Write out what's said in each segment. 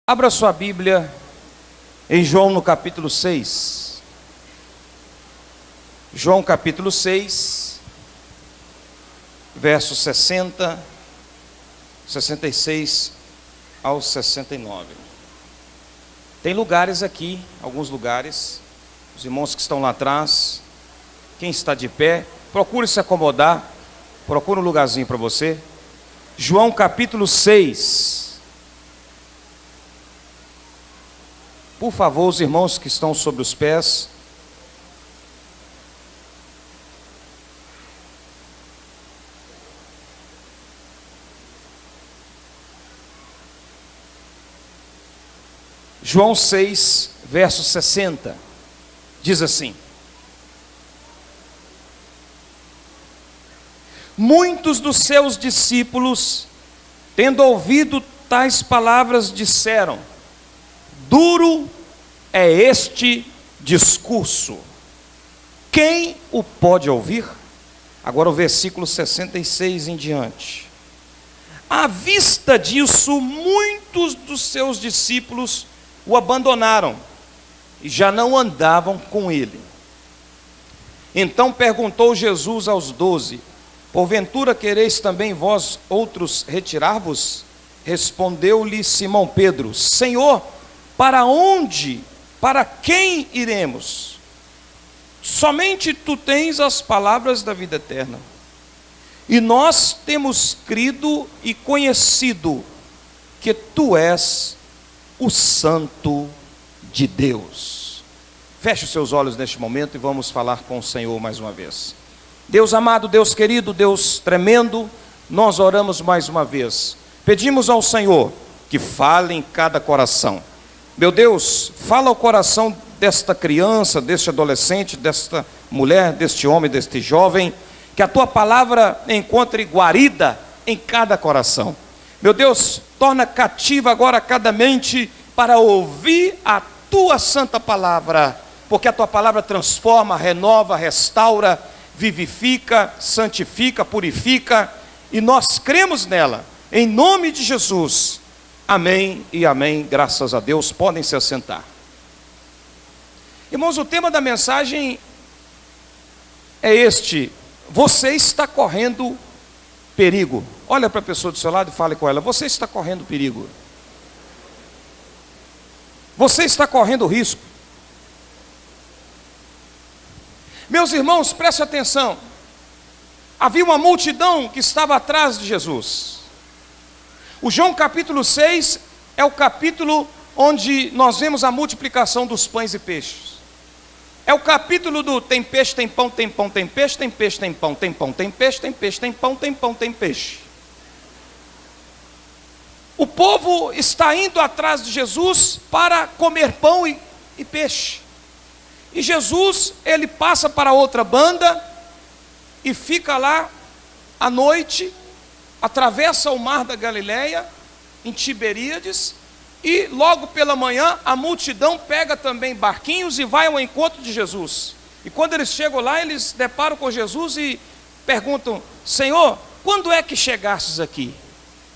Abra sua Bíblia em João no capítulo 6. João capítulo 6, versos 60, 66 ao 69. Tem lugares aqui, alguns lugares, os irmãos que estão lá atrás, quem está de pé, procure se acomodar, procure um lugarzinho para você. João capítulo 6. Por favor, os irmãos que estão sobre os pés, João 6, verso 60, diz assim: muitos dos seus discípulos, tendo ouvido tais palavras, disseram: duro é este discurso, quem o pode ouvir? Agora o versículo 66 em diante. À vista disso, muitos dos seus discípulos o abandonaram e já não andavam com ele. Então perguntou Jesus aos 12: porventura quereis também vós outros retirar-vos? Respondeu-lhe Simão Pedro: Senhor, para onde, para quem iremos? Somente tu tens as palavras da vida eterna. E nós temos crido e conhecido que tu és o Santo de Deus. Feche os seus olhos neste momento e vamos falar com o Senhor mais uma vez. Deus amado, Deus querido, Deus tremendo, nós oramos mais uma vez. Pedimos ao Senhor que fale em cada coração. Meu Deus, fala ao coração desta criança, deste adolescente, desta mulher, deste homem, deste jovem, que a tua palavra encontre guarida em cada coração. Meu Deus, torna cativa agora cada mente para ouvir a tua santa palavra, porque a tua palavra transforma, renova, restaura, vivifica, santifica, purifica, e nós cremos nela, em nome de Jesus. Amém e amém, graças a Deus. Podem se assentar. Irmãos, o tema da mensagem é este: você está correndo perigo. Olha para a pessoa do seu lado e fale com ela: você está correndo perigo. Você está correndo risco. Meus irmãos, preste atenção. Havia uma multidão que estava atrás de Jesus. O João capítulo 6 é o capítulo onde nós vemos a multiplicação dos pães e peixes. É o capítulo do tem peixe, tem pão, tem pão, tem peixe, tem peixe, tem pão, tem pão, tem peixe, tem peixe, tem pão, tem pão, tem peixe. O povo está indo atrás de Jesus para comer pão e peixe. E Jesus, ele passa para outra banda e fica lá à noite, atravessa o mar da Galileia, em Tiberíades, e logo pela manhã a multidão pega também barquinhos e vai ao encontro de Jesus. E quando eles chegam lá, eles deparam com Jesus e perguntam: Senhor, quando é que chegastes aqui?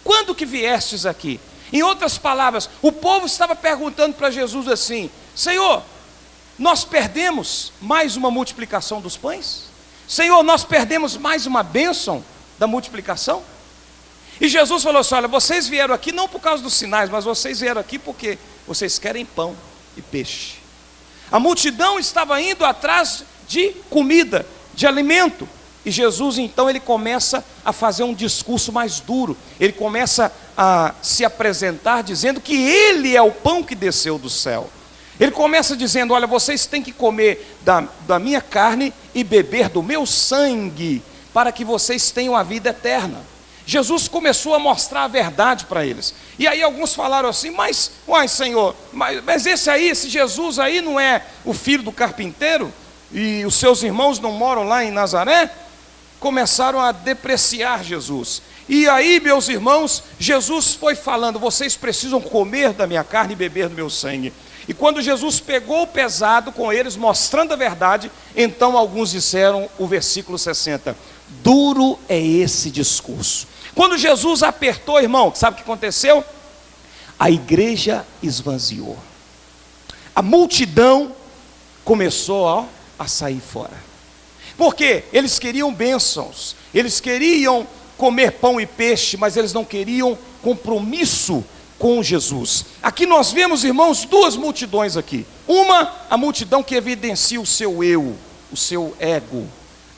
Quando que viestes aqui? Em outras palavras, o povo estava perguntando para Jesus assim: Senhor, nós perdemos mais uma multiplicação dos pães? Senhor, nós perdemos mais uma bênção da multiplicação? E Jesus falou assim: olha, vocês vieram aqui não por causa dos sinais, mas vocês vieram aqui porque vocês querem pão e peixe. A multidão estava indo atrás de comida, de alimento. E Jesus então ele começa a fazer um discurso mais duro. Ele começa a se apresentar dizendo que ele é o pão que desceu do céu. Ele começa dizendo: olha, vocês têm que comer da minha carne e beber do meu sangue, para que vocês tenham a vida eterna. Jesus começou a mostrar a verdade para eles. E aí alguns falaram assim: mas, uai Senhor, mas esse Jesus aí não é o filho do carpinteiro? E os seus irmãos não moram lá em Nazaré? Começaram a depreciar Jesus. E aí, meus irmãos, Jesus foi falando: vocês precisam comer da minha carne e beber do meu sangue. E quando Jesus pegou pesado com eles, mostrando a verdade, então alguns disseram o versículo 60: duro é esse discurso. Quando Jesus apertou, irmão, sabe o que aconteceu? a igreja esvaziou. A multidão começou a sair fora. Porque eles queriam bênçãos, eles queriam comer pão e peixe, mas eles não queriam compromisso com Jesus. Aqui nós vemos, irmãos, duas multidões aqui. Uma, a multidão que evidencia o seu eu, o seu ego.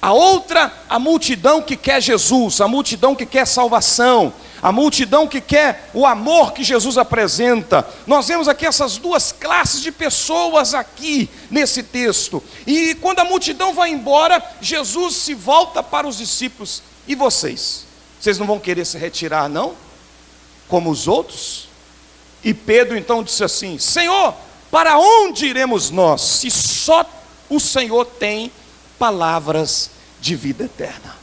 A outra, a multidão que quer Jesus, a multidão que quer salvação, a multidão que quer o amor que Jesus apresenta. Nós vemos aqui essas duas classes de pessoas aqui nesse texto. E quando a multidão vai embora, Jesus se volta para os discípulos. E vocês? Vocês não vão querer se retirar, não? Como os outros? E Pedro então disse assim: Senhor, para onde iremos nós, se só o Senhor tem palavras de vida eterna?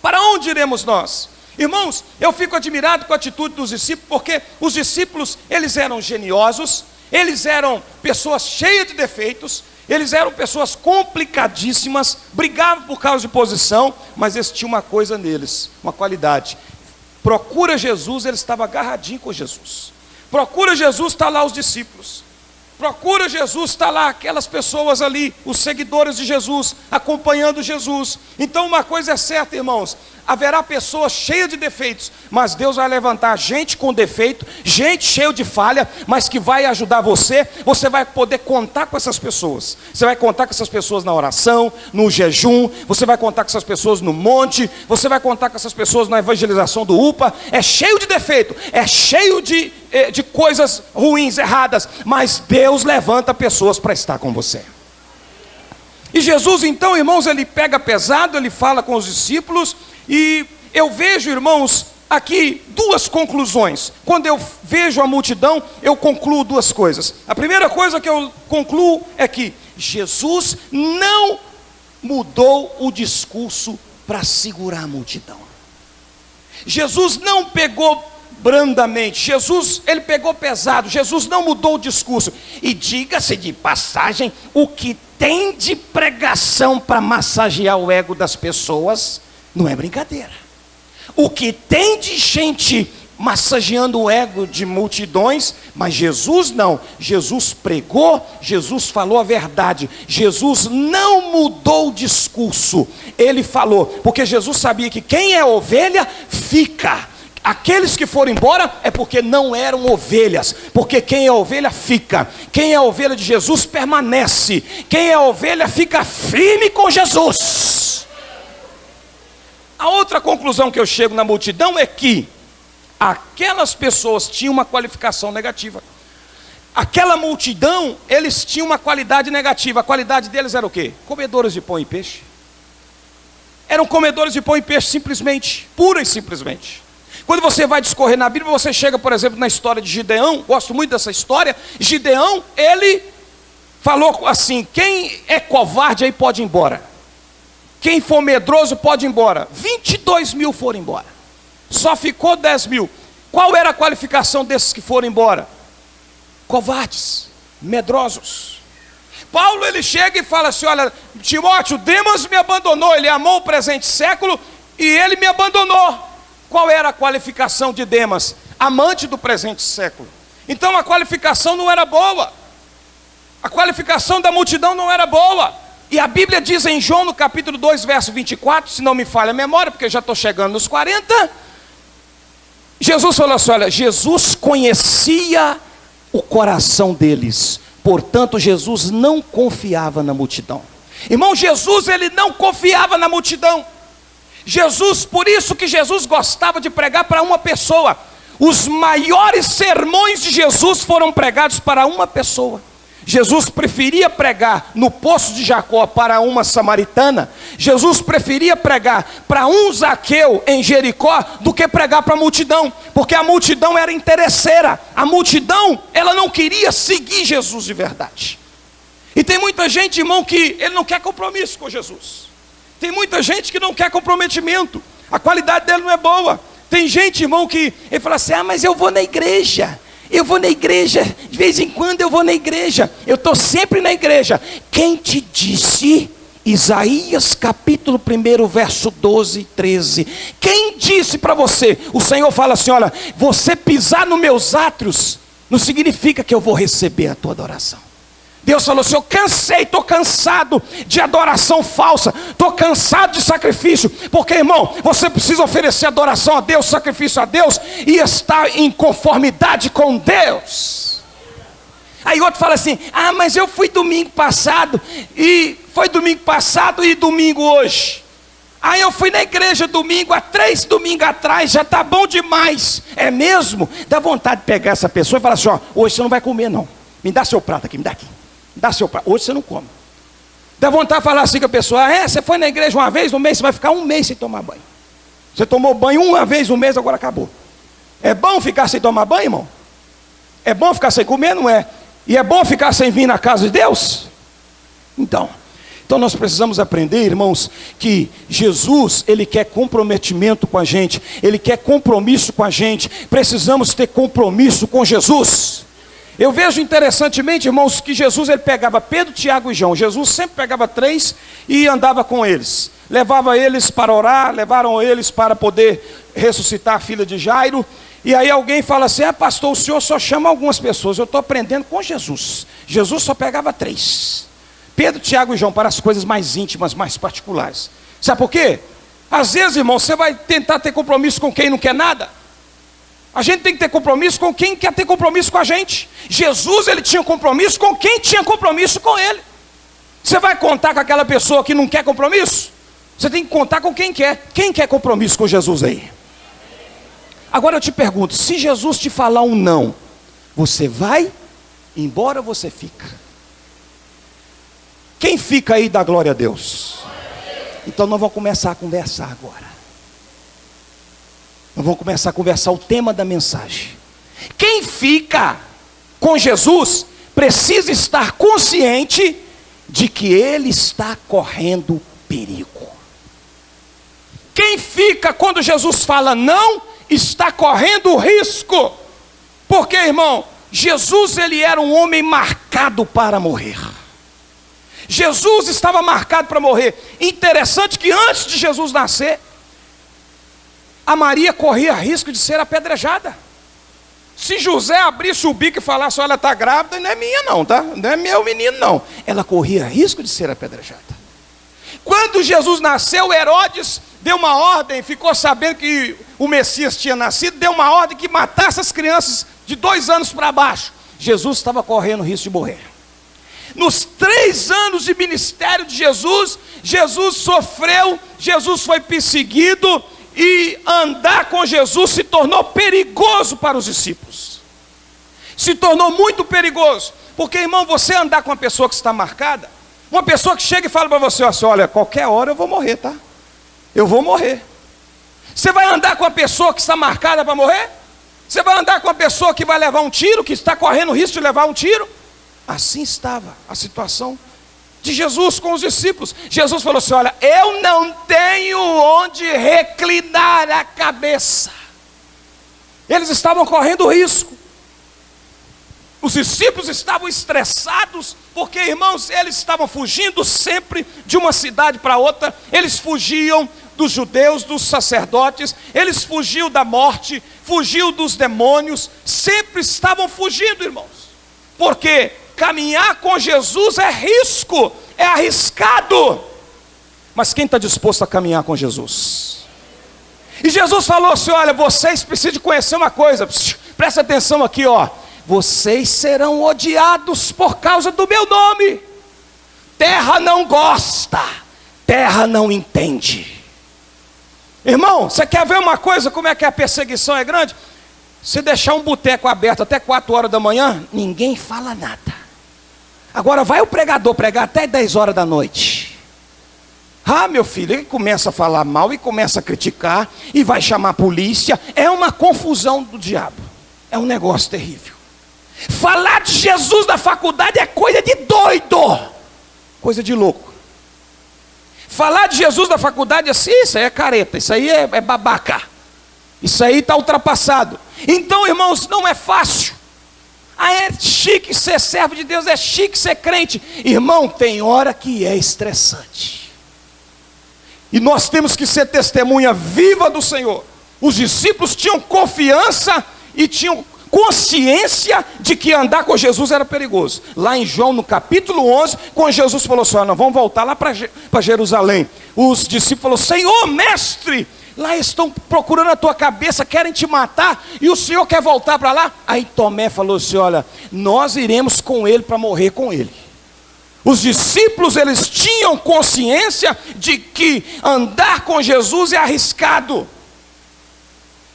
Para onde iremos nós? Irmãos, eu fico admirado com a atitude dos discípulos, porque os discípulos, eles eram geniosos, eles eram pessoas cheias de defeitos, eles eram pessoas complicadíssimas, brigavam por causa de posição, mas eles tinham uma coisa neles, uma qualidade. Procura Jesus, ele estava agarradinho com Jesus. Procura Jesus, está lá os discípulos. Procura Jesus, está lá aquelas pessoas ali, os seguidores de Jesus, acompanhando Jesus. Então uma coisa é certa, irmãos, haverá pessoas cheias de defeitos, mas Deus vai levantar gente com defeito, gente cheia de falha, mas que vai ajudar você. Você vai poder contar com essas pessoas. Você vai contar com essas pessoas na oração, no jejum, você vai contar com essas pessoas no monte, você vai contar com essas pessoas na evangelização do UPA. É cheio de defeito, é cheio de coisas ruins, erradas, mas Deus levanta pessoas para estar com você. E Jesus então, irmãos, ele pega pesado, ele fala com os discípulos, e eu vejo, irmãos, aqui duas conclusões. Quando eu vejo a multidão, eu concluo duas coisas. A primeira coisa que eu concluo é que Jesus não mudou o discurso para segurar a multidão. Jesus não pegou brandamente, Jesus, ele pegou pesado. Jesus não mudou o discurso. E diga-se de passagem, o que tem de pregação para massagear o ego das pessoas não é brincadeira. O que tem de gente massageando o ego de multidões, mas Jesus não. Jesus pregou, Jesus falou a verdade. Jesus não mudou o discurso. Ele falou, porque Jesus sabia que quem é ovelha fica. Aqueles que foram embora é porque não eram ovelhas, porque quem é ovelha fica. Quem é ovelha de Jesus permanece. Quem é ovelha fica firme com Jesus. A outra conclusão que eu chego na multidão é que aquelas pessoas tinham uma qualificação negativa. Aquela multidão, eles tinham uma qualidade negativa. A qualidade deles era o quê? Comedores de pão e peixe. Eram comedores de pão e peixe simplesmente, pura e simplesmente. Quando você vai discorrer na Bíblia, você chega, por exemplo, na história de Gideão. Gosto muito dessa história. Gideão, ele falou assim: quem é covarde aí pode ir embora. Quem for medroso pode ir embora. 22 mil foram embora. Só ficou 10 mil. Qual era a qualificação desses que foram embora? Covardes, medrosos. Paulo, ele chega e fala assim: olha, Timóteo, Demas me abandonou. Ele amou o presente século e ele me abandonou. Qual era a qualificação de Demas? Amante do presente século. Então a qualificação não era boa. A qualificação da multidão não era boa. E a Bíblia diz em João, no capítulo 2, verso 24, se não me falha a memória, porque eu já estou chegando nos 40, Jesus falou assim: olha, Jesus conhecia o coração deles, portanto Jesus não confiava na multidão. Irmão, Jesus, ele não confiava na multidão. Jesus, por isso que Jesus gostava de pregar para uma pessoa. Os maiores sermões de Jesus foram pregados para uma pessoa. Jesus preferia pregar no poço de Jacó para uma samaritana. Jesus preferia pregar para um Zaqueu em Jericó do que pregar para a multidão, porque a multidão era interesseira. A multidão, ela não queria seguir Jesus de verdade. E tem muita gente, irmão, que ele não quer compromisso com Jesus. Tem muita gente que não quer comprometimento. A qualidade dele não é boa. Tem gente, irmão, que ele fala assim: ah, mas eu vou na igreja. Eu vou na igreja, de vez em quando eu vou na igreja. Eu estou sempre na igreja. Quem te disse Isaías capítulo 1, verso 12 e 13. Quem disse para você? O Senhor fala assim: olha, você pisar nos meus átrios não significa que eu vou receber a tua adoração. Deus falou assim: eu cansei, estou cansado de adoração falsa, estou cansado de sacrifício, porque, irmão, você precisa oferecer adoração a Deus, sacrifício a Deus, e estar em conformidade com Deus. Aí outro fala assim: ah, mas eu fui domingo passado, e foi domingo passado e domingo hoje. Aí eu fui na igreja domingo, há 3 domingos atrás, já está bom demais. É mesmo? Dá vontade de pegar essa pessoa e falar assim: ó, hoje você não vai comer não, me dá seu prato aqui, me dá aqui. Dá seu prato, hoje você não come. Dá vontade de falar assim com a pessoa: você foi na igreja uma vez no mês, você vai ficar 1 mês sem tomar banho. Você tomou banho uma vez no mês, agora acabou. É bom ficar sem tomar banho, irmão? É bom ficar sem comer, não é? E é bom ficar sem vir na casa de Deus? Então nós precisamos aprender, irmãos, que Jesus, Ele quer comprometimento com a gente, Ele quer compromisso com a gente. Precisamos ter compromisso com Jesus. Eu vejo interessantemente, irmãos, que Jesus, ele pegava Pedro, Tiago e João. Jesus sempre pegava 3 e andava com eles. Levava eles para orar, levaram eles para poder ressuscitar a filha de Jairo. E aí alguém fala assim: pastor, o senhor só chama algumas pessoas. Eu estou aprendendo com Jesus. Jesus só pegava 3. Pedro, Tiago e João, para as coisas mais íntimas, mais particulares. Sabe por quê? Às vezes, irmão, você vai tentar ter compromisso com quem não quer nada. A gente tem que ter compromisso com quem quer ter compromisso com a gente. Jesus, ele tinha compromisso com quem tinha compromisso com ele. Você vai contar com aquela pessoa que não quer compromisso? Você tem que contar com quem quer. Quem quer compromisso com Jesus aí? Agora eu te pergunto: se Jesus te falar um não, você vai embora ou você fica? Quem fica aí dá glória a Deus? Então nós vamos começar a conversar agora. Nós vamos começar a conversar o tema da mensagem. Quem fica com Jesus precisa estar consciente de que ele está correndo perigo. Quem fica quando Jesus fala não, está correndo risco. Porque, irmão, Jesus, ele era um homem marcado para morrer. Jesus estava marcado para morrer. Interessante que antes de Jesus nascer, a Maria corria risco de ser apedrejada. Se José abrisse o bico e falasse: olha, está grávida, não é minha não, tá? Não é meu menino não. Ela corria risco de ser apedrejada. Quando Jesus nasceu, Herodes deu uma ordem, ficou sabendo que o Messias tinha nascido, deu uma ordem que matasse as crianças de 2 anos para baixo. Jesus estava correndo risco de morrer. Nos 3 anos de ministério de Jesus, Jesus sofreu, Jesus foi perseguido, e andar com Jesus se tornou perigoso para os discípulos. Se tornou muito perigoso. Porque, irmão, você andar com uma pessoa que está marcada, uma pessoa que chega e fala para você assim: olha, qualquer hora eu vou morrer, tá? Eu vou morrer. Você vai andar com uma pessoa que está marcada para morrer? Você vai andar com uma pessoa que vai levar um tiro, que está correndo risco de levar um tiro? Assim estava a situação de Jesus com os discípulos. Jesus falou assim: olha, eu não tenho onde reclinar a cabeça. Eles estavam correndo risco. Os discípulos estavam estressados, porque, irmãos, eles estavam fugindo sempre de uma cidade para outra. Eles fugiam dos judeus, dos sacerdotes, eles fugiam da morte, fugiam dos demônios, sempre estavam fugindo, irmãos. Porque caminhar com Jesus é risco, é arriscado. Mas quem está disposto a caminhar com Jesus? E Jesus falou assim: olha, vocês precisam de conhecer uma coisa, presta atenção aqui, ó. Vocês serão odiados por causa do meu nome. Terra não gosta, terra não entende. Irmão, você quer ver uma coisa, como é que a perseguição é grande? Se deixar um boteco aberto até 4 horas da manhã, ninguém fala nada. Agora vai o pregador pregar até 10 horas da noite. Meu filho, ele começa a falar mal e começa a criticar e vai chamar a polícia. É uma confusão do diabo. É um negócio terrível. Falar de Jesus na faculdade é coisa de doido, coisa de louco. Falar de Jesus na faculdade assim, isso aí é careta, isso aí é babaca, isso aí está ultrapassado. Então, irmãos, não é fácil. Ah, é chique ser servo de Deus, é chique ser crente. Irmão, tem hora que é estressante. E nós temos que ser testemunha viva do Senhor. Os discípulos tinham confiança e tinham consciência de que andar com Jesus era perigoso. Lá em João, no capítulo 11, quando Jesus falou assim: nós vamos voltar lá para Jerusalém. Os discípulos falaram: Senhor, mestre, lá estão procurando a tua cabeça, querem te matar, e o Senhor quer voltar para lá? Aí Tomé falou assim: olha, nós iremos com ele para morrer com ele. Os discípulos, eles tinham consciência de que andar com Jesus é arriscado.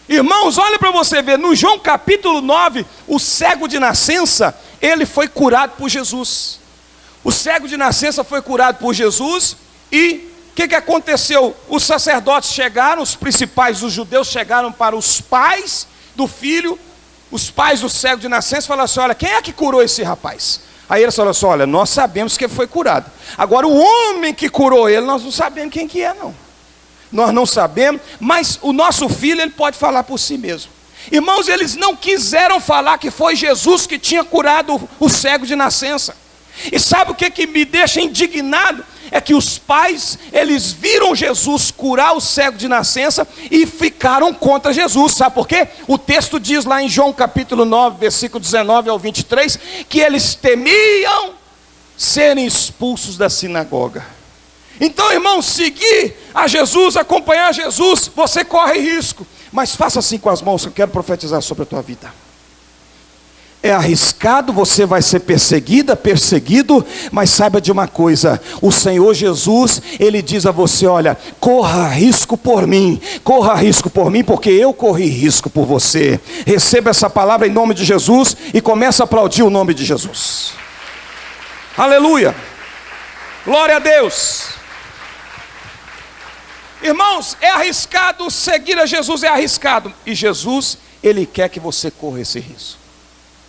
Irmãos, olha para você ver, no João capítulo 9, o cego de nascença, ele foi curado por Jesus. O cego de nascença foi curado por Jesus, e o que aconteceu? Os sacerdotes chegaram, os principais dos judeus chegaram para os pais do filho, os pais do cego de nascença, falaram assim: olha, quem é que curou esse rapaz? Aí eles falaram assim: olha, nós sabemos que ele foi curado. Agora o homem que curou ele, nós não sabemos quem que é, não. Nós não sabemos, mas o nosso filho, ele pode falar por si mesmo. Irmãos, eles não quiseram falar que foi Jesus que tinha curado o cego de nascença. E sabe o que me deixa indignado? É que os pais, eles viram Jesus curar o cego de nascença e ficaram contra Jesus. Sabe por quê? O texto diz lá em João capítulo 9, versículo 19 ao 23, que eles temiam serem expulsos da sinagoga. Então, irmão, seguir a Jesus, acompanhar Jesus, você corre risco. Mas faça assim com as mãos, que eu quero profetizar sobre a tua vida. É arriscado, você vai ser perseguido, mas saiba de uma coisa: o Senhor Jesus, Ele diz a você: olha, corra risco por mim, porque eu corri risco por você. Receba essa palavra em nome de Jesus e comece a aplaudir o nome de Jesus. Aleluia, glória a Deus. Irmãos, é arriscado, seguir a Jesus é arriscado, e Jesus, Ele quer que você corra esse risco.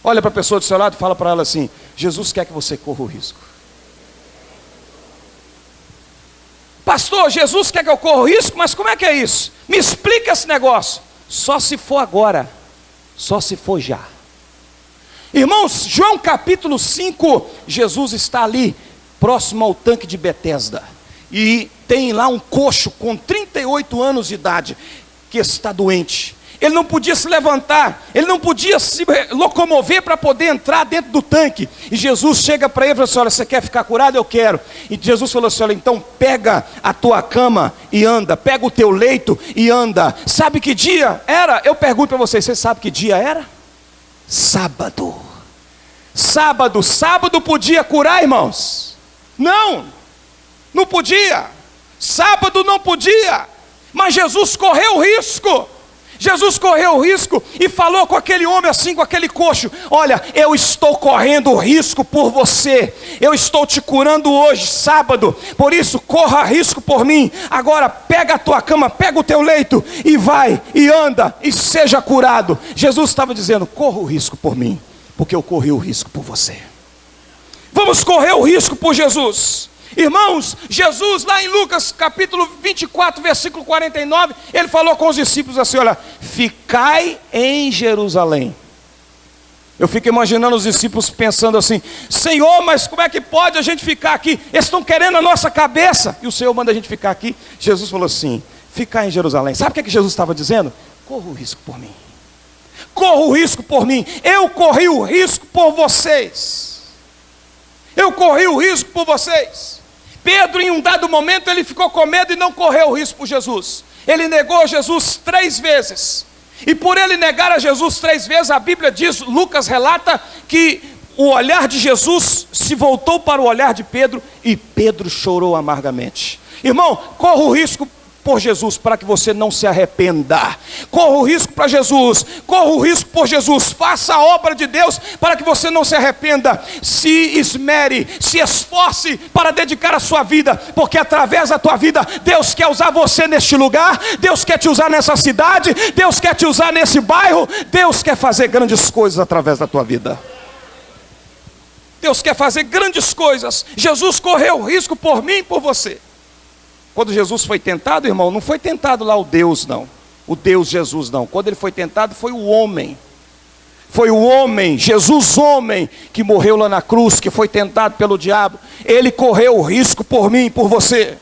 Olha para a pessoa do seu lado e fala para ela assim: Jesus quer que você corra o risco. Pastor, Jesus quer que eu corra o risco, mas como é que é isso? Me explica esse negócio. Só se for agora, só se for já. Irmãos, João capítulo 5, Jesus está ali, próximo ao tanque de Betesda. E tem lá um coxo com 38 anos de idade, que está doente. Ele não podia se levantar, ele não podia se locomover para poder entrar dentro do tanque. E Jesus chega para ele e fala assim: olha, você quer ficar curado? Eu quero. E Jesus falou assim: olha, então pega a tua cama e anda, pega o teu leito e anda. Sabe que dia era? Eu pergunto para vocês, você sabe que dia era? Sábado. Sábado podia curar, irmãos? Não podia. Sábado não podia. Mas Jesus correu o risco. Jesus correu o risco e falou com aquele homem assim, com aquele coxo: olha, eu estou correndo o risco por você. Eu estou te curando hoje, sábado. Por isso, corra risco por mim. Agora pega a tua cama, pega o teu leito e vai, e anda, e seja curado. Jesus estava dizendo: corra o risco por mim, porque eu corri o risco por você. Vamos correr o risco por Jesus. Irmãos, Jesus lá em Lucas capítulo 24, versículo 49, ele falou com os discípulos assim: olha, ficai em Jerusalém. Eu fico imaginando os discípulos pensando assim: Senhor, mas como é que pode a gente ficar aqui? Eles estão querendo a nossa cabeça, e o Senhor manda a gente ficar aqui. Jesus falou assim: ficai em Jerusalém. Sabe o que Jesus estava dizendo? Corra o risco por mim. Corra o risco por mim. Eu corri o risco por vocês. Eu corri o risco por vocês. Pedro, em um dado momento, ele ficou com medo e não correu o risco por Jesus. Ele negou Jesus 3 vezes. E por ele negar a Jesus 3 vezes, a Bíblia diz, Lucas relata, que o olhar de Jesus se voltou para o olhar de Pedro, e Pedro chorou amargamente. Irmão, corra o risco por Jesus, para que você não se arrependa. Corra o risco para Jesus, corra o risco por Jesus, faça a obra de Deus, para que você não se arrependa. Se esmere, se esforce para dedicar a sua vida, porque através da tua vida, Deus quer usar você neste lugar, Deus quer te usar nessa cidade, Deus quer te usar nesse bairro, Deus quer fazer grandes coisas através da tua vida. Deus quer fazer grandes coisas. Jesus correu o risco por mim e por você. Quando Jesus foi tentado, irmão, não foi tentado lá o Deus, não. O Deus Jesus, não. Quando ele foi tentado, foi o homem. Foi o homem, Jesus homem, que morreu lá na cruz, que foi tentado pelo diabo. Ele correu o risco por mim e por você.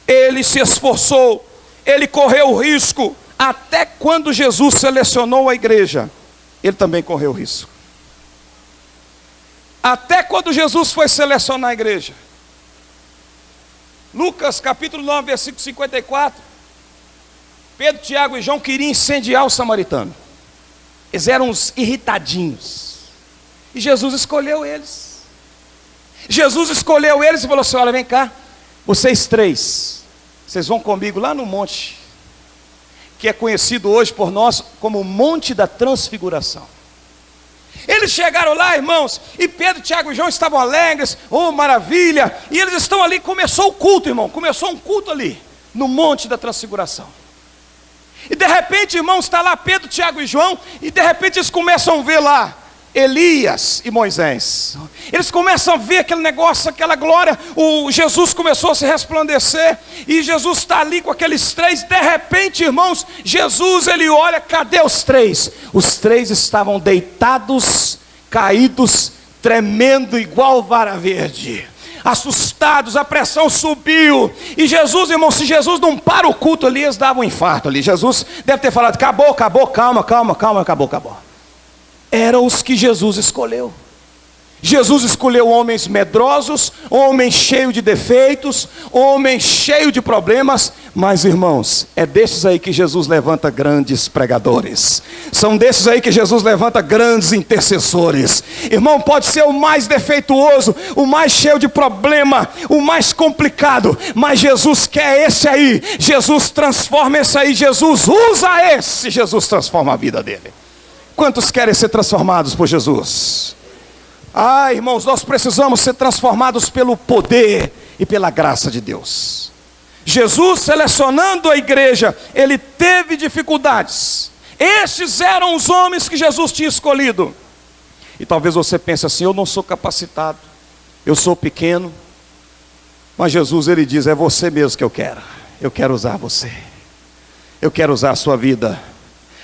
Ele se esforçou, ele correu o risco. Até quando Jesus selecionou a igreja, ele também correu o risco. Até quando Jesus foi selecionar a igreja. Lucas capítulo 9, versículo 54. Pedro, Tiago e João queriam incendiar o samaritano. Eles eram uns irritadinhos. E Jesus escolheu eles. Jesus escolheu eles e falou assim: olha, vem cá, vocês três, vocês vão comigo lá no monte, que é conhecido hoje por nós como o Monte da Transfiguração. Eles chegaram lá, irmãos, e Pedro, Tiago e João estavam alegres, oh maravilha, e eles estão ali, começou o culto, irmão, começou um culto ali, no Monte da Transfiguração. E de repente, irmãos, está lá Pedro, Tiago e João, e de repente eles começam a ver lá Elias e Moisés. Eles começam a ver aquele negócio, aquela glória. O Jesus começou a se resplandecer, e Jesus está ali com aqueles três. De repente, irmãos, Jesus, ele olha, cadê os três? Os três estavam deitados, caídos, tremendo igual vara verde, assustados, a pressão subiu. E Jesus, irmão, se Jesus não para o culto ali, eles davam um infarto ali. Jesus deve ter falado: acabou, calma, acabou. Eram os que Jesus escolheu. Jesus escolheu homens medrosos, homens cheios de defeitos, homens cheios de problemas. Mas, irmãos, é desses aí que Jesus levanta grandes pregadores. São desses aí que Jesus levanta grandes intercessores. Irmão, pode ser o mais defeituoso, o mais cheio de problema, o mais complicado, mas Jesus quer esse aí. Jesus transforma esse aí. Jesus usa esse. Jesus transforma a vida dele. Quantos querem ser transformados por Jesus? Ah, irmãos, nós precisamos ser transformados pelo poder e pela graça de Deus. Jesus, selecionando a igreja, ele teve dificuldades. Estes eram os homens que Jesus tinha escolhido. E talvez você pense assim: eu não sou capacitado, eu sou pequeno. Mas Jesus, ele diz: é você mesmo que eu quero usar você, eu quero usar a sua vida,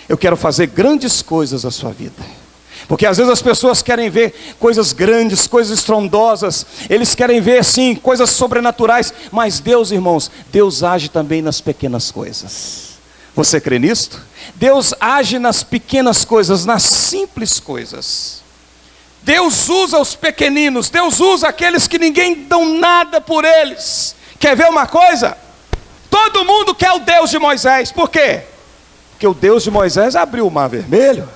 eu quero fazer grandes coisas na sua vida. Porque às vezes as pessoas querem ver coisas grandes, coisas estrondosas, eles querem ver assim, coisas sobrenaturais. Mas Deus, irmãos, Deus age também nas pequenas coisas. Você crê nisto? Deus age nas pequenas coisas, nas simples coisas. Deus usa os pequeninos, Deus usa aqueles que ninguém dão nada por eles. Quer ver uma coisa? Todo mundo quer o Deus de Moisés. Por quê? Porque o Deus de Moisés abriu o mar vermelho.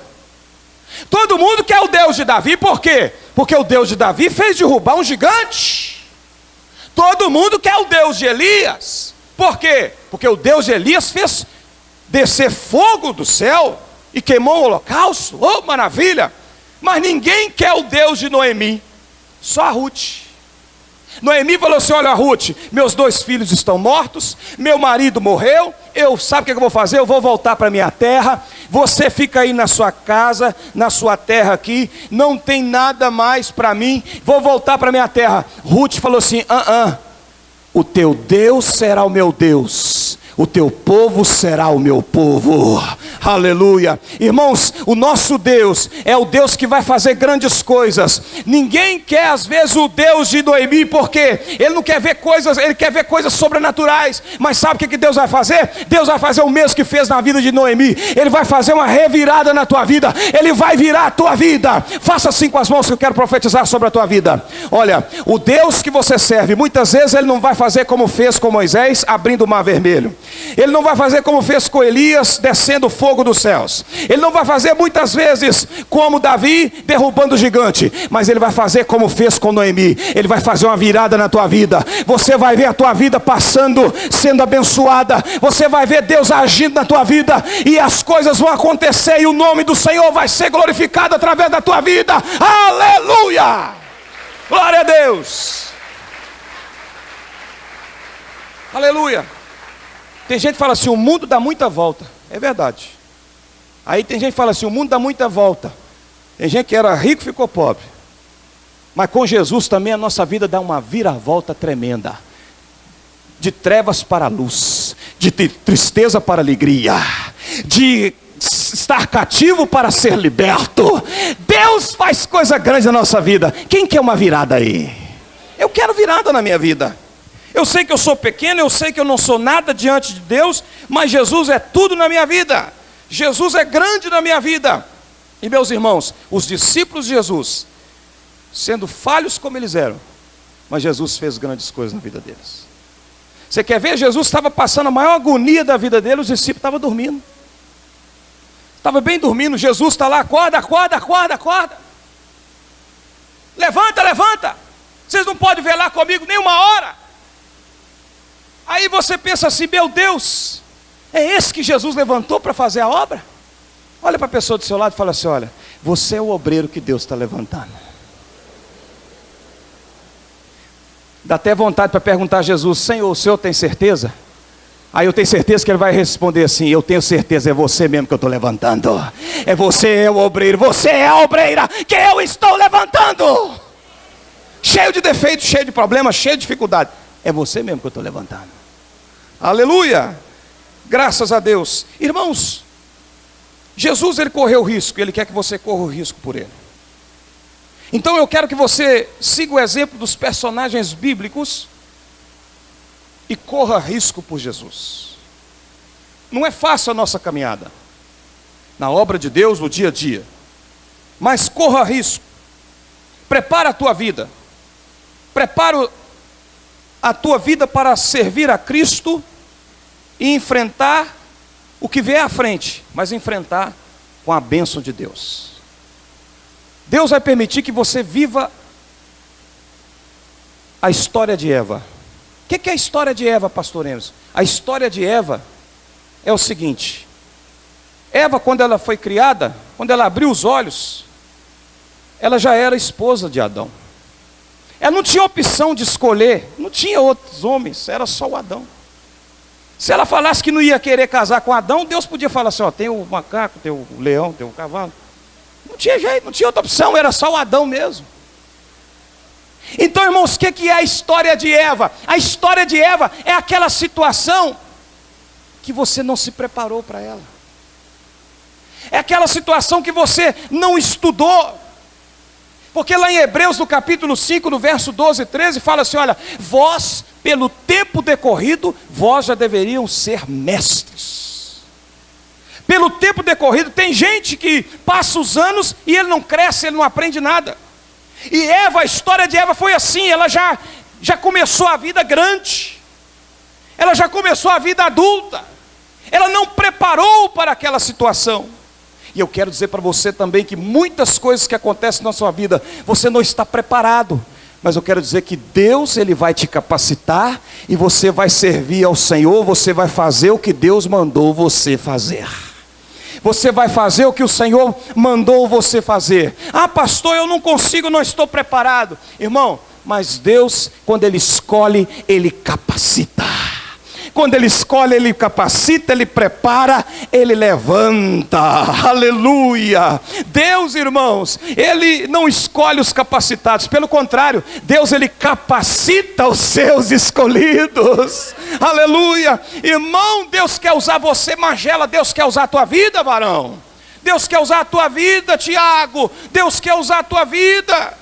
Todo mundo quer o Deus de Davi. Por quê? Porque o Deus de Davi fez derrubar um gigante. Todo mundo quer o Deus de Elias. Por quê? Porque o Deus de Elias fez descer fogo do céu e queimou o holocausto. Oh, maravilha! Mas ninguém quer o Deus de Noemi. Só a Ruth. Noemi falou assim: olha, Ruth, meus 2 filhos estão mortos, meu marido morreu, sabe o que eu vou fazer? Eu vou voltar para minha terra, você fica aí na sua casa, na sua terra aqui, não tem nada mais para mim, vou voltar para minha terra. Ruth falou assim: o teu Deus será o meu Deus, o teu povo será o meu povo. Aleluia. Irmãos, o nosso Deus é o Deus que vai fazer grandes coisas. Ninguém quer às vezes o Deus de Noemi, porque ele não quer ver coisas, ele quer ver coisas sobrenaturais. Mas sabe o que Deus vai fazer? Deus vai fazer o mesmo que fez na vida de Noemi. Ele vai fazer uma revirada na tua vida. Ele vai virar a tua vida. Faça assim com as mãos, que eu quero profetizar sobre a tua vida. Olha, o Deus que você serve, muitas vezes ele não vai fazer como fez com Moisés, abrindo o mar vermelho. Ele não vai fazer como fez com Elias, descendo fogo dos céus. Ele não vai fazer muitas vezes como Davi, derrubando o gigante. Mas ele vai fazer como fez com Noemi. Ele vai fazer uma virada na tua vida. Você vai ver a tua vida passando, sendo abençoada. Você vai ver Deus agindo na tua vida, e as coisas vão acontecer, e o nome do Senhor vai ser glorificado através da tua vida. Aleluia! Glória a Deus! Aleluia! Tem gente que fala assim: o mundo dá muita volta. É verdade. Aí tem gente que fala assim: o mundo dá muita volta. Tem gente que era rico e ficou pobre. Mas com Jesus também a nossa vida dá uma viravolta tremenda. De trevas para a luz, de tristeza para a alegria, de estar cativo para ser liberto. Deus faz coisa grande na nossa vida. Quem quer uma virada aí? Eu quero virada na minha vida. Eu sei que eu sou pequeno, eu sei que eu não sou nada diante de Deus, mas Jesus é tudo na minha vida. Jesus é grande na minha vida. E meus irmãos, os discípulos de Jesus, sendo falhos como eles eram, mas Jesus fez grandes coisas na vida deles. Você quer ver? Jesus estava passando a maior agonia da vida dele, os discípulos estavam dormindo. Estava bem dormindo, Jesus está lá, acorda. Levanta. Vocês não podem velar comigo nem uma hora. Aí você pensa assim, meu Deus, é esse que Jesus levantou para fazer a obra? Olha para a pessoa do seu lado e fala assim, olha, você é o obreiro que Deus está levantando. Dá até vontade para perguntar a Jesus, Senhor, o Senhor tem certeza? Aí eu tenho certeza que ele vai responder assim, eu tenho certeza, é você mesmo que eu estou levantando. É você, é o obreiro, você é a obreira que eu estou levantando. Cheio de defeitos, cheio de problemas, cheio de dificuldade. É você mesmo que eu estou levantando. Aleluia, graças a Deus. Irmãos, Jesus ele correu o risco, ele quer que você corra o risco por ele. Então eu quero que você siga o exemplo dos personagens bíblicos e corra risco por Jesus. Não é fácil a nossa caminhada na obra de Deus, no dia a dia, mas corra risco. Prepara a tua vida. Prepara a tua vida para servir a Cristo e enfrentar o que vier à frente, mas enfrentar com a bênção de Deus. Deus vai permitir que você viva a história de Eva. O que é a história de Eva, pastor Emerson? A história de Eva é o seguinte: Eva, quando ela foi criada, quando ela abriu os olhos, ela já era esposa de Adão. Ela não tinha opção de escolher, não tinha outros homens, era só o Adão. Se ela falasse que não ia querer casar com Adão, Deus podia falar assim, ó, tem o macaco, tem o leão, tem o cavalo. Não tinha jeito, não tinha outra opção, era só o Adão mesmo. Então, irmãos, o que é a história de Eva? A história de Eva é aquela situação que você não se preparou para ela. É aquela situação que você não estudou. Porque lá em Hebreus, no capítulo 5, no verso 12 e 13, fala assim, olha, vós, pelo tempo decorrido, vós já deveriam ser mestres. Pelo tempo decorrido, tem gente que passa os anos e ele não cresce, ele não aprende nada. E Eva, a história de Eva foi assim, ela já começou a vida grande. Ela já começou a vida adulta. Ela não preparou para aquela situação. E eu quero dizer para você também que muitas coisas que acontecem na sua vida, você não está preparado. Mas eu quero dizer que Deus, Ele vai te capacitar e você vai servir ao Senhor, você vai fazer o que Deus mandou você fazer. Você vai fazer o que o Senhor mandou você fazer. Ah, pastor, eu não consigo, não estou preparado. Irmão, mas Deus, quando Ele escolhe, Ele capacita. Quando Ele escolhe, Ele capacita, Ele prepara, Ele levanta. Aleluia. Deus, irmãos, Ele não escolhe os capacitados. Pelo contrário, Deus, Ele capacita os seus escolhidos. Aleluia. Irmão, Deus quer usar você, Magela. Deus quer usar a tua vida, varão. Deus quer usar a tua vida, Tiago. Deus quer usar a tua vida,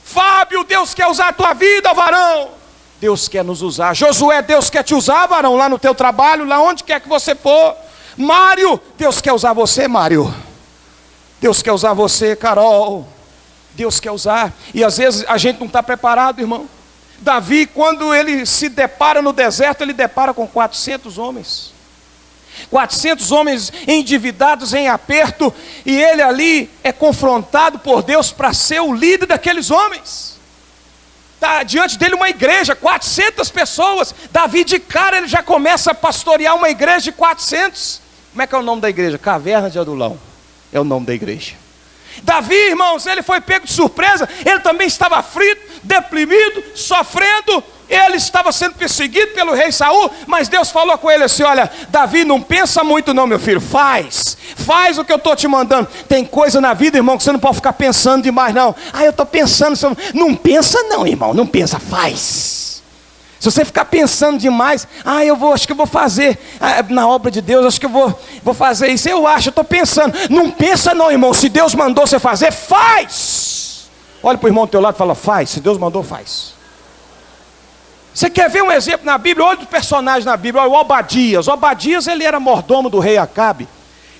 Fábio. Deus quer usar a tua vida, varão. Deus quer nos usar. Josué, Deus quer te usar, varão, lá no teu trabalho, lá onde quer que você for. Mário, Deus quer usar você, Mário. Deus quer usar você, Carol. Deus quer usar. E às vezes a gente não está preparado, irmão. Davi, quando ele se depara no deserto, ele depara com 400 homens. 400 homens endividados, em aperto. E ele ali é confrontado por Deus para ser o líder daqueles homens. Está diante dele uma igreja, 400 pessoas. Davi de cara ele já começa a pastorear uma igreja de 400. Como é que é o nome da igreja? Caverna de Adulão é o nome da igreja. Davi, irmãos, ele foi pego de surpresa. Ele também estava aflito, deprimido, sofrendo. Ele estava sendo perseguido pelo rei Saul. Mas Deus falou com ele assim, olha, Davi, não pensa muito não, meu filho. Faz o que eu estou te mandando. Tem coisa na vida, irmão, que você não pode ficar pensando demais não. Ah, eu estou pensando. Não pensa não, irmão, não pensa, faz. Se você ficar pensando demais, acho que eu vou fazer na obra de Deus, acho que eu vou fazer isso, eu estou pensando. Não pensa não, irmão, se Deus mandou você fazer, faz. Olha para o irmão do teu lado e fala, faz, se Deus mandou, faz. Você quer ver um exemplo na Bíblia? Olha o personagem na Bíblia, olha o Obadias. Obadias, ele era mordomo do rei Acabe.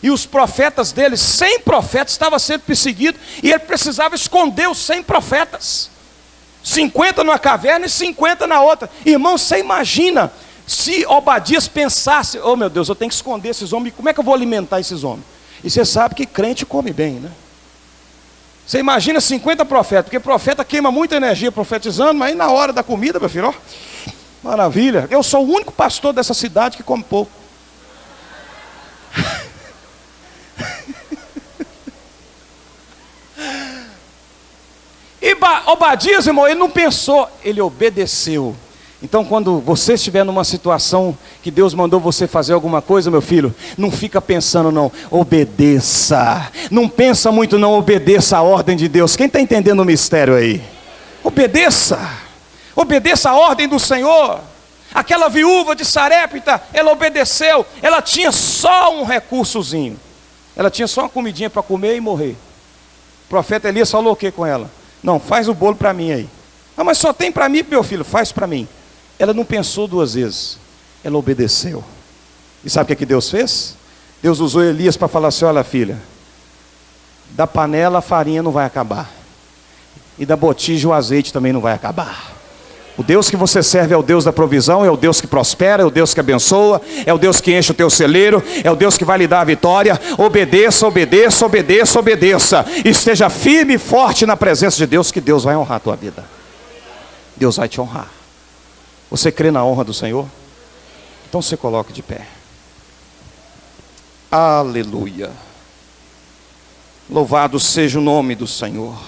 E os profetas dele, 100 profetas, estavam sendo perseguidos. E ele precisava esconder os 100 profetas. 50 numa caverna e 50 na outra. Irmão, você imagina se Obadias pensasse, oh meu Deus, eu tenho que esconder esses homens. Como é que eu vou alimentar esses homens? E você sabe que crente come bem, né? Você imagina 50 profetas, porque profeta queima muita energia profetizando, mas aí na hora da comida, meu filho, ó, maravilha. Eu sou o único pastor dessa cidade que come pouco. E Obadias, irmão, ele não pensou, ele obedeceu. Então quando você estiver numa situação que Deus mandou você fazer alguma coisa, meu filho, não fica pensando não, obedeça. Não pensa muito não, obedeça a ordem de Deus. Quem está entendendo o mistério aí? Obedeça. Obedeça a ordem do Senhor. Aquela viúva de Sarepta, ela obedeceu. Ela tinha só um recursozinho. Ela tinha só uma comidinha para comer e morrer. O profeta Elias falou o que com ela? Não, faz o bolo para mim aí. Ah, mas só tem para mim, meu filho, faz para mim. Ela não pensou duas vezes, ela obedeceu. E sabe o que Deus fez? Deus usou Elias para falar assim, olha filha, da panela a farinha não vai acabar, e da botija o azeite também não vai acabar. O Deus que você serve é o Deus da provisão, é o Deus que prospera, é o Deus que abençoa, é o Deus que enche o teu celeiro, é o Deus que vai lhe dar a vitória. Obedeça, obedeça, obedeça, obedeça. Esteja firme e forte na presença de Deus, que Deus vai honrar a tua vida. Deus vai te honrar. Você crê na honra do Senhor? Então se coloque de pé. Aleluia. Louvado seja o nome do Senhor.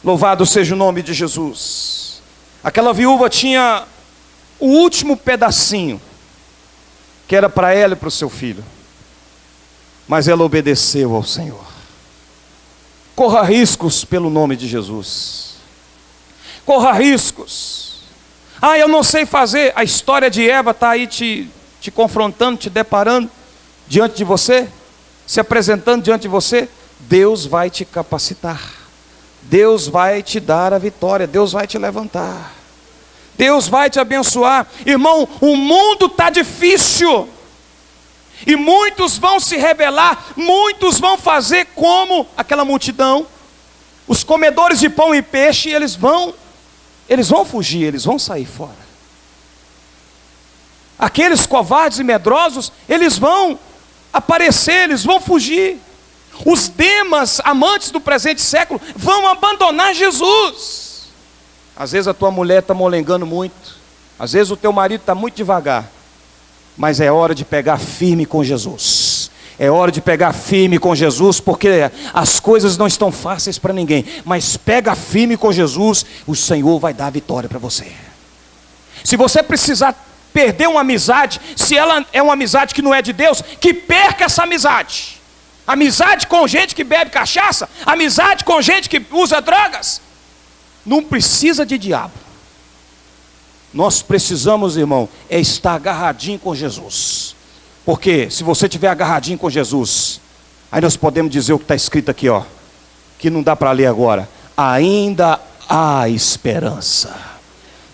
Louvado seja o nome de Jesus. Aquela viúva tinha o último pedacinho, que era para ela e para o seu filho. Mas ela obedeceu ao Senhor. Corra riscos pelo nome de Jesus. Corra riscos. Ah, eu não sei fazer. A história de Eva está aí te confrontando, te deparando diante de você, se apresentando diante de você. Deus vai te capacitar. Deus vai te dar a vitória. Deus vai te levantar. Deus vai te abençoar. Irmão, o mundo está difícil. E muitos vão se rebelar. Muitos vão fazer como aquela multidão. Os comedores de pão e peixe, eles vão fugir, eles vão sair fora. Aqueles covardes e medrosos, eles vão aparecer, eles vão fugir. Os demas, amantes do presente século, vão abandonar Jesus. Às vezes a tua mulher está molengando muito, às vezes o teu marido está muito devagar, mas é hora de pegar firme com Jesus. É hora de pegar firme com Jesus, porque as coisas não estão fáceis para ninguém, mas pega firme com Jesus, o Senhor vai dar a vitória para você. Se você precisar perder uma amizade, se ela é uma amizade que não é de Deus, que perca essa amizade. Amizade com gente que bebe cachaça, amizade com gente que usa drogas, não precisa de diabo. Nós precisamos, irmão, é estar agarradinho com Jesus. Porque se você estiver agarradinho com Jesus, aí nós podemos dizer o que está escrito aqui, ó, que não dá para ler agora. Ainda há esperança.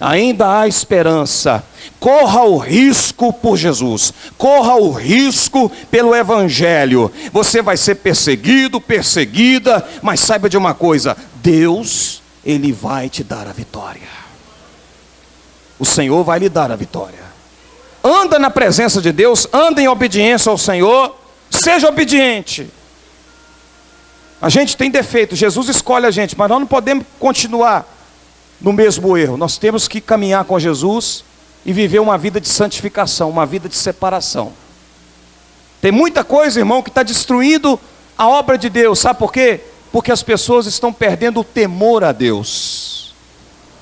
Ainda há esperança. Corra o risco por Jesus. Corra o risco pelo Evangelho. Você vai ser perseguido, perseguida, mas saiba de uma coisa: Deus, Ele vai te dar a vitória. O Senhor vai lhe dar a vitória. Anda na presença de Deus, anda em obediência ao Senhor, seja obediente. A gente tem defeito, Jesus escolhe a gente, mas nós não podemos continuar no mesmo erro. Nós temos que caminhar com Jesus e viver uma vida de santificação, uma vida de separação. Tem muita coisa, irmão, que está destruindo a obra de Deus. Sabe por quê? Porque as pessoas estão perdendo o temor a Deus.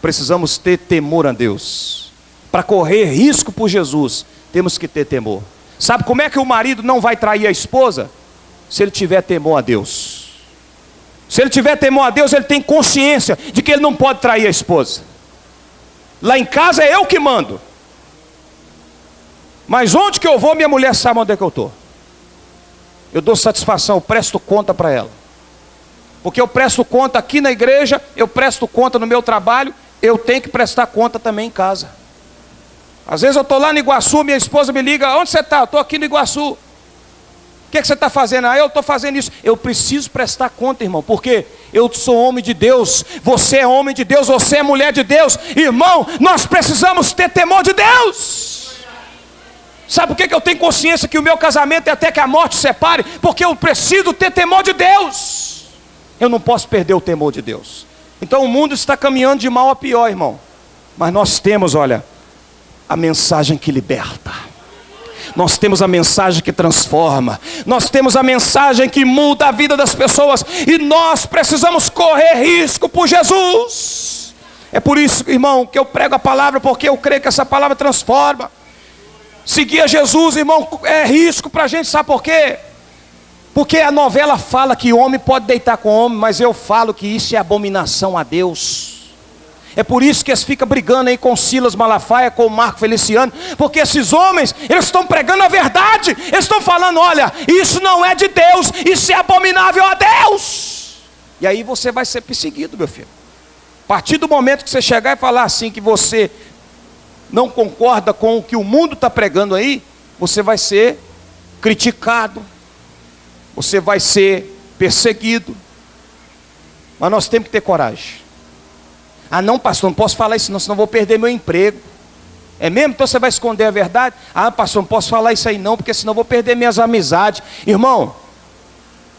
Precisamos ter temor a Deus. Para correr risco por Jesus, temos que ter temor. Sabe como é que o marido não vai trair a esposa? Se ele tiver temor a Deus. Se ele tiver temor a Deus, ele tem consciência de que ele não pode trair a esposa. Lá em casa é eu que mando. Mas onde que eu vou, minha mulher sabe onde é que eu estou. Eu dou satisfação, eu presto conta para ela. Porque eu presto conta aqui na igreja, eu presto conta no meu trabalho, eu tenho que prestar conta também em casa. Às vezes eu estou lá no Iguaçu, minha esposa me liga, onde você está? Eu estou aqui no Iguaçu. O que você está fazendo? Eu estou fazendo isso. Eu preciso prestar conta, irmão, porque eu sou homem de Deus, você é homem de Deus, você é mulher de Deus. Irmão, nós precisamos ter temor de Deus. Sabe por que eu tenho consciência que o meu casamento é até que a morte separe? Porque eu preciso ter temor de Deus. Eu não posso perder o temor de Deus. Então o mundo está caminhando de mal a pior, irmão. Mas nós temos, olha, a mensagem que liberta. Nós temos a mensagem que transforma. Nós temos a mensagem que muda a vida das pessoas. E nós precisamos correr risco por Jesus. É por isso, irmão, que eu prego a palavra, porque eu creio que essa palavra transforma. Seguir a Jesus, irmão, é risco para a gente, sabe por quê? Porque a novela fala que homem pode deitar com homem, mas eu falo que isso é abominação a Deus. É por isso que eles ficam brigando aí com Silas Malafaia, com o Marco Feliciano, porque esses homens, eles estão pregando a verdade, eles estão falando, olha, isso não é de Deus, isso é abominável a Deus. E aí você vai ser perseguido, meu filho. A partir do momento que você chegar e falar assim, que você não concorda com o que o mundo está pregando aí, você vai ser criticado, você vai ser perseguido. Mas nós temos que ter coragem. Ah não, pastor, não posso falar isso não, senão vou perder meu emprego. É mesmo? Então você vai esconder a verdade? Ah, pastor, não posso falar isso aí não, porque senão vou perder minhas amizades. Irmão,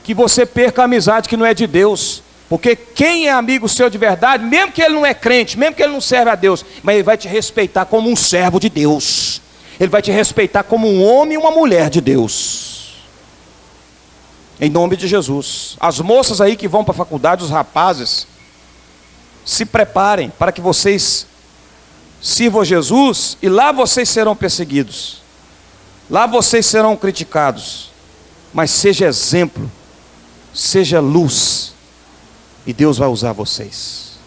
que você perca a amizade que não é de Deus. Porque quem é amigo seu de verdade, mesmo que ele não é crente, mesmo que ele não serve a Deus, mas ele vai te respeitar como um servo de Deus. Ele vai te respeitar como um homem e uma mulher de Deus. Em nome de Jesus. As moças aí que vão para a faculdade, os rapazes, se preparem para que vocês sirvam a Jesus, e lá vocês serão perseguidos, lá vocês serão criticados, mas seja exemplo, seja luz, e Deus vai usar vocês.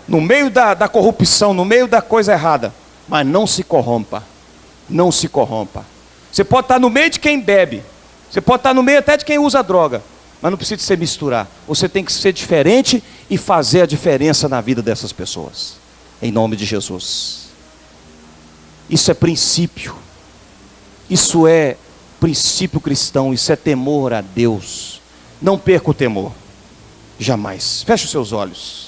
No meio da corrupção, no meio da coisa errada, mas não se corrompa, não se corrompa. Você pode estar no meio de quem bebe, você pode estar no meio até de quem usa droga, mas não precisa se misturar. Você tem que ser diferente e fazer a diferença na vida dessas pessoas. Em nome de Jesus. Isso é princípio. Isso é princípio cristão. Isso é temor a Deus. Não perca o temor. Jamais. Feche os seus olhos.